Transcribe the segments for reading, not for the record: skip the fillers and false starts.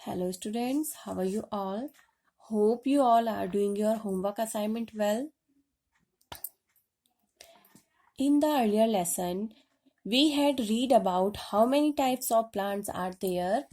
Hello students, how are you all? Hope you all are doing your homework assignment well. In the earlier lesson, we had read about how many types of plants are there.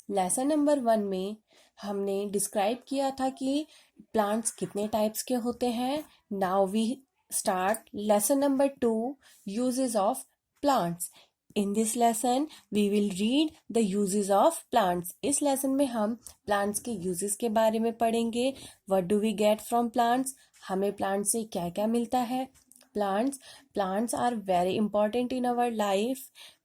Lesson number 1 में हमने describe किया था कि plants कितने types के होते हैं. Now we start lesson number 2, uses of plants. In this lesson we will read the uses of plants. इस लेसन में हम प्लांट्स के यूजेस के बारे में पढ़ेंगे. What do we get from plants, हमें प्लांट से क्या क्या मिलता है. Plants are very important in our life.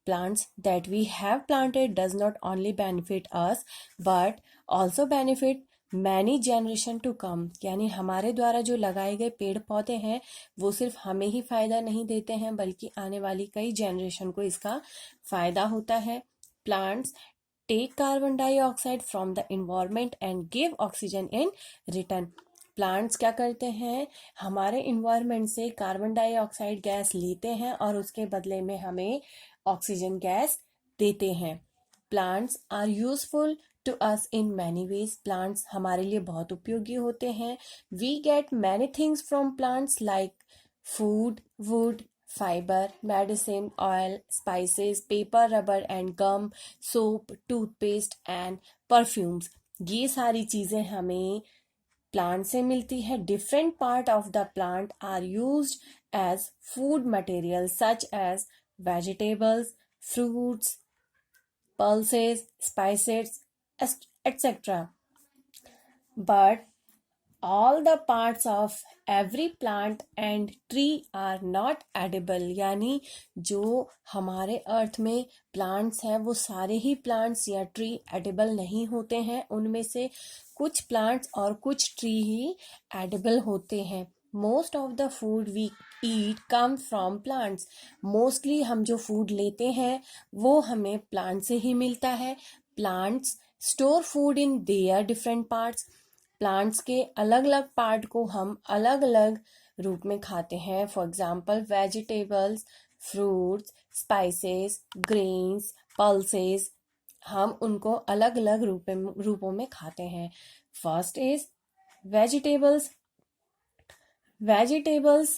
Plants that we have planted does not only benefit us but also benefit many generation to come. यानी हमारे द्वारा जो लगाए गए पेड़ पौधे हैं वो सिर्फ हमें ही फायदा नहीं देते हैं बल्कि आने वाली कई जनरेशन को इसका फायदा होता है. Plants take carbon dioxide from the environment and give oxygen in return. Plants क्या करते हैं, हमारे इन्वायरमेंट से कार्बन डाइऑक्साइड गैस लेते हैं और उसके बदले में हमें ऑक्सीजन गैस देते हैं. Plants are useful to us in many ways. Plants हमारे लिए बहुत उपयोगी होते हैं. We get many things from plants like food, wood, fibre, medicine, oil, spices, paper, rubber and gum, soap, toothpaste and perfumes. ये सारी चीज़ें हमें प्लांट से मिलती है. Different part of the plant are used as food material such as vegetables, fruits, pulses, spices, etc. But all the parts of every plant and tree are not edible. यानी जो हमारे अर्थ में प्लांट्स हैं वो सारे ही प्लांट्स या tree edible नहीं होते हैं. उनमें से कुछ प्लांट्स और कुछ ट्री ही एडिबल होते हैं. Most of the food we eat come from plants. Mostly हम जो फूड लेते हैं वो हमें प्लांट से ही मिलता है. Plants store food in their different parts. Plants के अलग अलग पार्ट को हम अलग अलग रूप में खाते हैं. For example vegetables, fruits, spices, grains, pulses, हम उनको अलग अलग रूपों में खाते हैं. First is vegetables. वेजिटेबल्स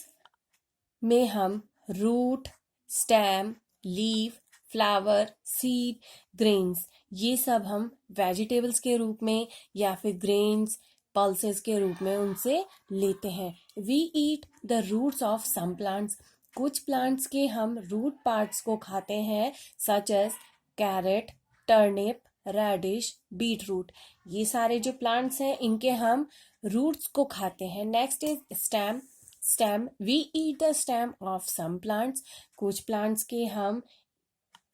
में हम root, stem, leaf, flower, seed, grains, ये सब हम वेजिटेबल्स के रूप में या फिर ग्रेन्स, पल्सेस के रूप में उनसे लेते हैं. We eat the roots of some plants. कुछ प्लांट्स के हम रूट पार्ट्स को खाते हैं such as carrot, turnip, radish, beetroot. ये सारे जो प्लांट्स हैं इनके हम रूट्स को खाते हैं. Next is stem. Stem we eat the stem of some plants. कुछ प्लांट्स के हम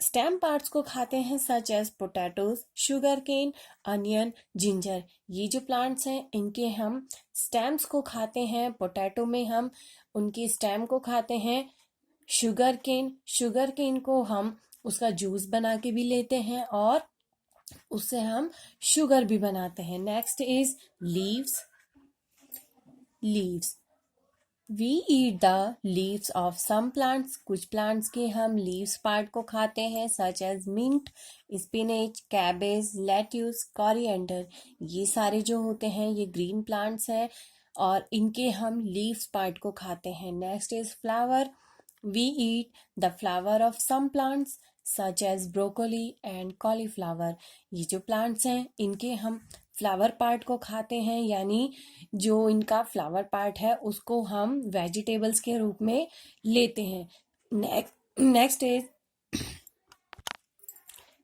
स्टेम पार्ट्स को खाते हैं such as potatoes, sugarcane, onion, ginger. ये जो प्लांट्स हैं इनके हम स्टेम्स को खाते हैं. पोटैटो में हम उनकी स्टेम को खाते हैं. शुगर केन को हम उसका जूस बना के भी लेते हैं और उससे हम शुगर भी बनाते हैं. Next is leaves. We eat the leaves of some plants. कुछ प्लांट्स के हम लीव्स पार्ट को खाते हैं such as mint, spinach, cabbage, lettuce, coriander. ये सारे जो होते हैं ये ग्रीन प्लांट्स हैं और इनके हम लीव्स पार्ट को खाते हैं. Next is flower. We eat the flower of some plants such as broccoli and cauliflower. ये जो प्लांट्स हैं इनके हम फ्लावर पार्ट को खाते हैं यानी जो इनका फ्लावर पार्ट है उसको हम वेजिटेबल्स के रूप में लेते हैं. Next is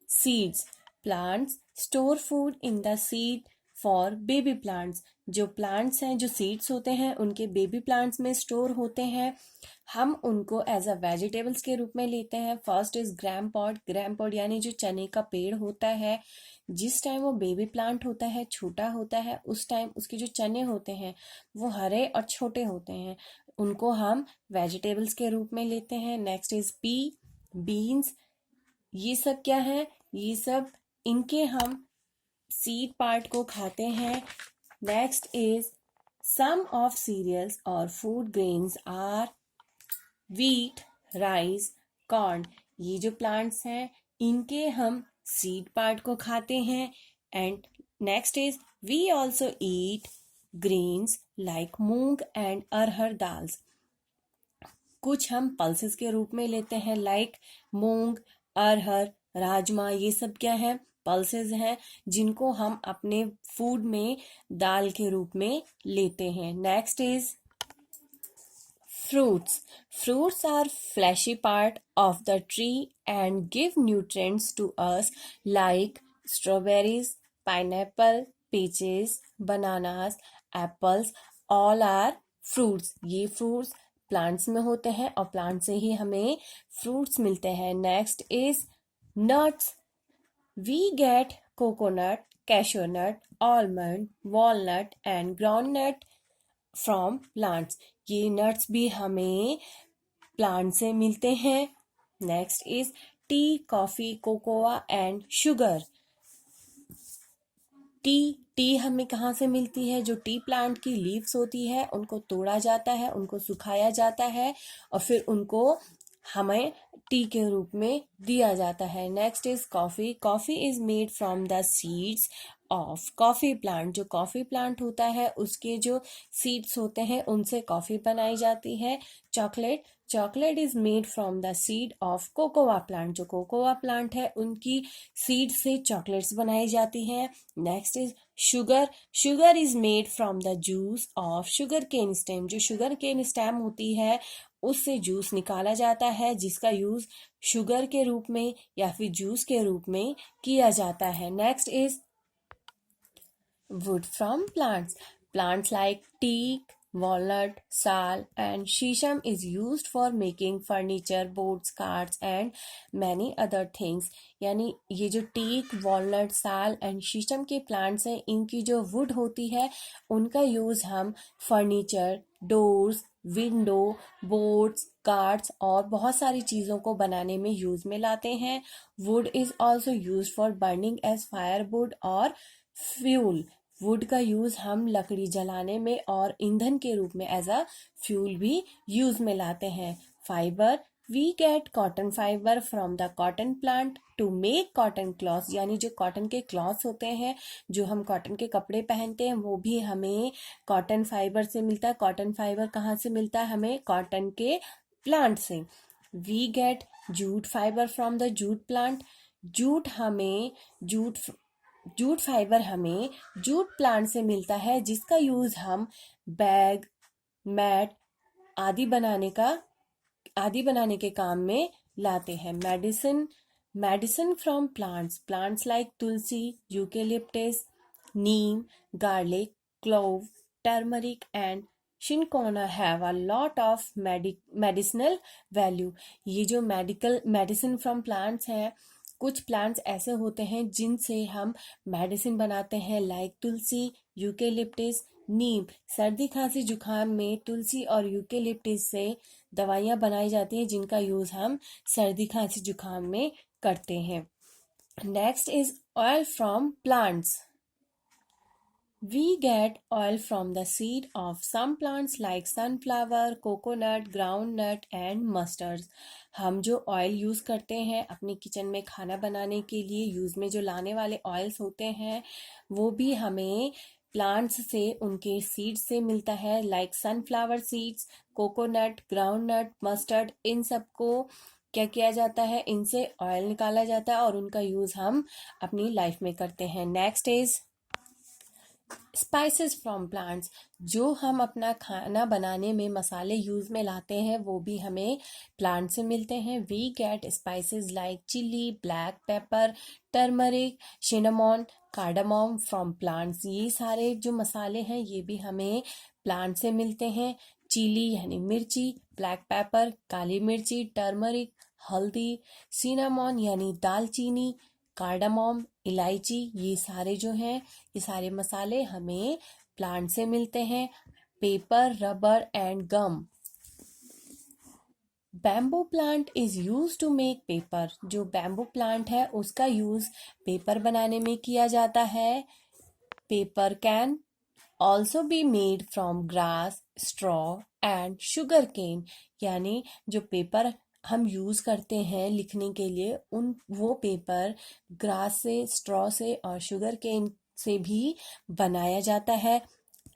seeds. Plants store food in the seed for baby plants. जो प्लांट्स हैं जो सीड्स होते हैं उनके बेबी प्लांट्स में स्टोर होते हैं. हम उनको एज अ वेजिटेबल्स के रूप में लेते हैं. फर्स्ट इज ग्राम पॉड यानी जो चने का पेड़ होता है. जिस टाइम वो बेबी प्लांट होता है, छोटा होता है, उस टाइम उसके जो चने होते हैं वो हरे और छोटे होते हैं. उनको हम वेजिटेबल्स के रूप में लेते हैं. Next is beans. ये सब क्या है, ये सब इनके हम सीड पार्ट को खाते हैं. Next is some of cereals और food grains are wheat, rice, corn. ये जो प्लांट्स हैं इनके हम सीड पार्ट को खाते हैं. And Next is we also eat grains like moong and अरहर दाल्स. कुछ हम पल्सेस के रूप में लेते हैं लाइक मूंग, अरहर, राजमा. ये सब क्या है? पल्सेस हैं जिनको हम अपने फूड में दाल के रूप में लेते हैं. Next is fruits. Fruits are fleshy part of the tree and give nutrients to us like strawberries, pineapple, peaches, bananas, apples. All are fruits. ये fruits प्लांट्स में होते हैं और प्लांट से ही हमें फ्रूट्स मिलते हैं. Next is nuts. We get coconut, cashew nut, almond, walnut and groundnut from plants. ये नट्स भी हमें प्लांट से मिलते हैं. Next is T, coffee, cocoa and sugar. T हमें कहाँ से मिलती है? जो टी प्लांट की लीव्स होती है उनको तोड़ा जाता है, उनको सुखाया जाता है और फिर उनको हमें टी के रूप में दिया जाता है. Next is coffee. Coffee is made from the seeds of coffee plant. जो कॉफी प्लांट होता है उसके जो सीड्स होते हैं उनसे कॉफी बनाई जाती है. Chocolate is made from the seed of cocoa plant. जो कोकोआ प्लांट है उनकी सीड से चॉकलेट्स बनाई जाती हैं. Next is sugar is made from the juice of sugarcane stem. जो शुगर केन स्टेम होती है उससे जूस निकाला जाता है जिसका यूज शुगर के रूप में या फिर जूस के रूप में किया जाता है. Next is wood from plants. Plants like teak, walnut, sal and shisham is used for making furniture, boards, cards and many other things. यानी ये जो टीक, वॉलनट, साल एंड शीशम के प्लांट्स हैं इनकी जो वुड होती है उनका यूज हम furniture, doors, window, boards, cards और बहुत सारी चीज़ों को बनाने में यूज में लाते हैं. Wood is also use for burning as firewood और फ्यूल. वुड का यूज हम लकड़ी जलाने में और ईंधन के रूप में एज अ फ्यूल भी यूज में लाते हैं. Fibre. We get cotton fibre from the cotton plant to make cotton clothes. यानी जो कॉटन के क्लॉथ्स होते हैं, जो हम कॉटन के कपड़े पहनते हैं वो भी हमें कॉटन फाइबर से मिलता है. कॉटन फाइबर कहाँ से मिलता है? हमें कॉटन के प्लांट से. We get jute fibre from the jute plant. Jute fibre हमें जूट प्लांट से मिलता है जिसका यूज हम बैग, मैट आदि बनाने के काम में लाते हैं. Medicine from plants like tulsi, eucalyptus, neem, garlic, clove, turmeric and cinchona have a lot of medicinal value. ये जो मेडिसिन फ्रॉम प्लांट्स हैं, कुछ प्लांट्स ऐसे होते हैं जिनसे हम मेडिसिन बनाते हैं लाइक तुलसी, यूकेलिप्टिस, नीम. सर्दी खांसी जुकाम में तुलसी और यूकेलिप्टिस से दवाइयाँ बनाई जाती हैं जिनका यूज हम सर्दी खांसी जुकाम में करते हैं. Next is oil from plants. We get oil from the seed of some plants like sunflower, coconut, groundnut and mustard. हम जो ऑयल यूज करते हैं अपने किचन में खाना बनाने के लिए यूज में जो लाने वाले ऑयल्स होते हैं वो भी हमें प्लांट्स से उनके सीड्स से मिलता है like sunflower seeds, coconut, groundnut, mustard. इन सबको क्या किया जाता है? इनसे ऑयल निकाला जाता है और उनका यूज हम अपनी लाइफ में करते हैं. Next is spices from plants. जो हम अपना खाना बनाने में मसाले यूज में लाते हैं वो भी हमें प्लांट से मिलते हैं. We get spices like chilli, black pepper, turmeric, cinnamon, cardamom from plants. ये सारे जो मसाले हैं ये भी हमें प्लांट से मिलते हैं. चिली यानी मिर्ची, ब्लैक पेपर काली मिर्ची, टर्मरिक हल्दी, सिनेमन यानी दालचीनी, कार्डामम इलायची. ये सारे जो हैं ये सारे मसाले हमें प्लांट से मिलते हैं. Paper, rubber and gum. Bamboo plant is use to make paper. जो बैम्बू प्लांट है उसका यूज पेपर बनाने में किया जाता है. Paper can also be made from grass, straw and sugarcane. यानी जो पेपर हम यूज करते हैं लिखने के लिए वो पेपर ग्रास से, स्ट्रॉ से और शुगर केन से भी बनाया जाता है।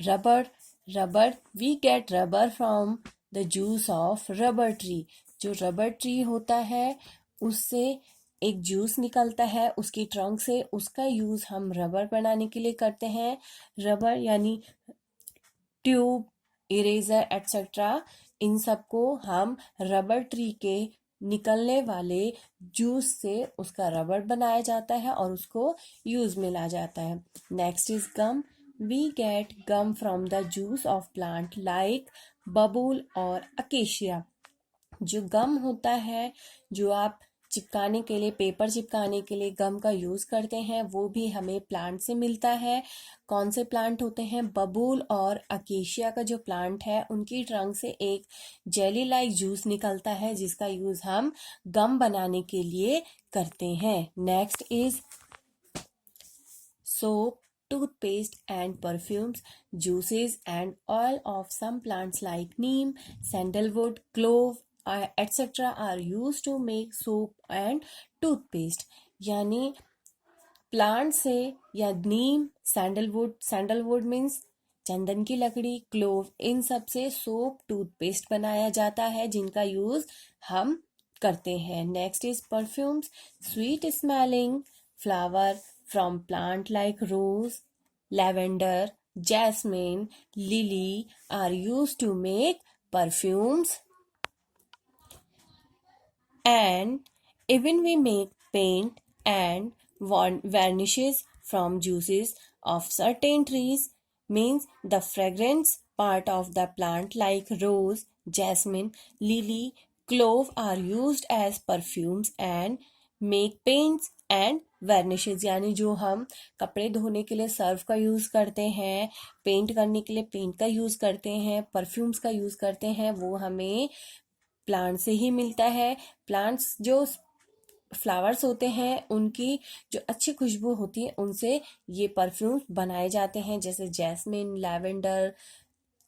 Rubber we get rubber from the juice of rubber tree. जो रबर ट्री होता है उससे एक जूस निकलता है उसकी ट्रंक से, उसका यूज हम रबर बनाने के लिए करते हैं। रबर यानी ट्यूब, इरेजर एटसेट्रा, इन सबको हम रबर ट्री के निकलने वाले जूस से उसका रबर बनाया जाता है और उसको यूज में ला जाता है। Next is gum. We get gum from the juice of plant like babool और अकेशिया। जो गम होता है, जो आप चिपकाने के लिए, पेपर चिपकाने के लिए गम का यूज करते हैं, वो भी हमें प्लांट से मिलता है। कौन से प्लांट होते हैं? बबूल और अकेशिया का जो प्लांट है उनकी ट्रंक से एक जेली लाइक जूस निकलता है जिसका यूज हम गम बनाने के लिए करते हैं। Next is soap, toothpaste and perfumes, juices and oil of some plants like neem, sandalwood, clove, etc. are used to make soap and toothpaste. यानी प्लांट से या नीम, सैंडलवुड मीन्स चंदन की लकड़ी, क्लोव, इन सब से सोप, टूथपेस्ट बनाया जाता है जिनका यूज हम करते हैं। Next is perfumes. Sweet smelling flower from plant like rose, lavender, jasmine, lily are use to make perfumes. And even we make paint and varnishes from juices of certain trees, means the fragrance part of the plant like rose, jasmine, lily, clove are used as perfumes and make paints and varnishes। यानी जो हम कपड़े धोने के लिए Surf का use करते हैं, पेंट करने के लिए पेंट का यूज करते हैं, परफ्यूम्स का यूज करते हैं, वो हमें प्लांट से ही मिलता है। प्लांट्स जो फ्लावर्स होते हैं उनकी जो अच्छी खुशबू होती है उनसे ये परफ्यूम्स बनाए जाते हैं, जैसे जैस्मिन, लैवेंडर,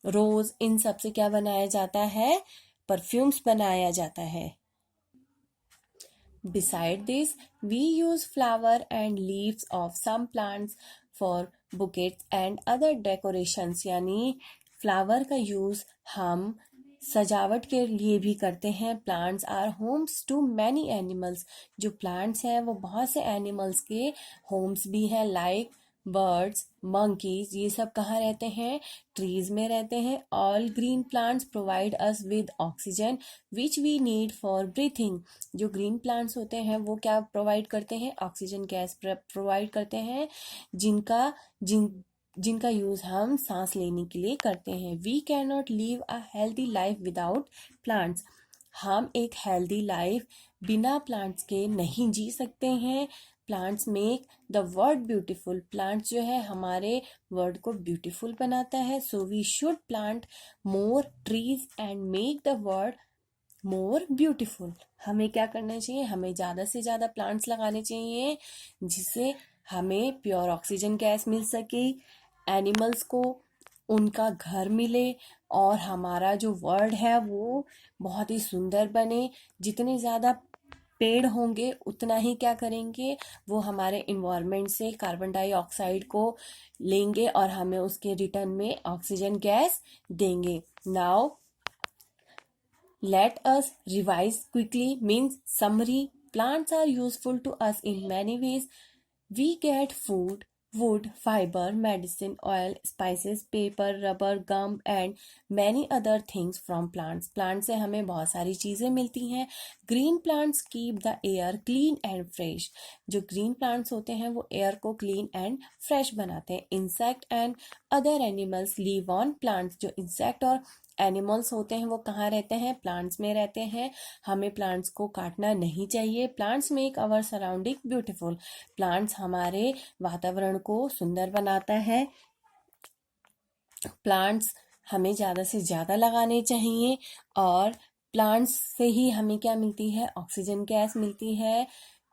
रोज, इन सब से क्या बनाया जाता है? परफ्यूम्स बनाया जाता है। Beside this, we use flower and leaves of some plants for buckets and other decorations। यानी फ्लावर का यूज हम सजावट के लिए भी करते हैं। Plants are homes to many animals. जो प्लांट्स हैं वो बहुत से एनिमल्स के होम्स भी हैं, लाइक बर्ड्स, मंकीज, ये सब कहाँ रहते हैं? ट्रीज में रहते हैं। All green plants provide us with oxygen which we need for breathing. जो ग्रीन प्लांट्स होते हैं वो क्या प्रोवाइड करते हैं? ऑक्सीजन गैस प्रोवाइड करते हैं जिनका यूज हम सांस लेने के लिए करते हैं। We can not live a healthy life without plants. हम एक हेल्दी लाइफ बिना प्लांट्स के नहीं जी सकते हैं। Plants make the world beautiful. Plants जो है हमारे वर्ल्ड को ब्यूटीफुल बनाता है। So we should plant more trees and make the world more beautiful. हमें क्या करना चाहिए? हमें ज़्यादा से ज़्यादा प्लांट्स लगाने चाहिए जिससे हमें प्योर ऑक्सीजन गैस मिल सके, एनिमल्स को उनका घर मिले और हमारा जो वर्ल्ड है वो बहुत ही सुंदर बने। जितने ज़्यादा पेड़ होंगे उतना ही क्या करेंगे? वो हमारे इन्वायरमेंट से कार्बन डाइऑक्साइड को लेंगे और हमें उसके रिटर्न में ऑक्सीजन गैस देंगे। Now let us revise quickly, means summary. Plants are useful to us in many ways. We get food, wood, fiber, medicine, oil, spices, paper, rubber, gum and many other things from plants. Plants से हमें बहुत सारी चीज़ें मिलती हैं। Green plants keep the air clean and fresh. जो green plants होते हैं वो air को clean and fresh बनाते हैं। Insect and other animals live on plants. जो insect और एनिमल्स होते हैं वो कहाँ रहते हैं? प्लांट्स में रहते हैं। हमें प्लांट्स को काटना नहीं चाहिए। Plants make our surrounding beautiful. Plants हमारे वातावरण को सुंदर बनाता है। प्लांट्स हमें ज़्यादा से ज़्यादा लगाने चाहिए और प्लांट्स से ही हमें क्या मिलती है? ऑक्सीजन गैस मिलती है।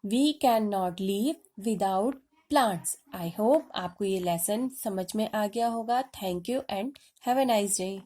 We can not live without plants. I hope आपको ये लेसन समझ में आ गया होगा। Thank you and have a nice day.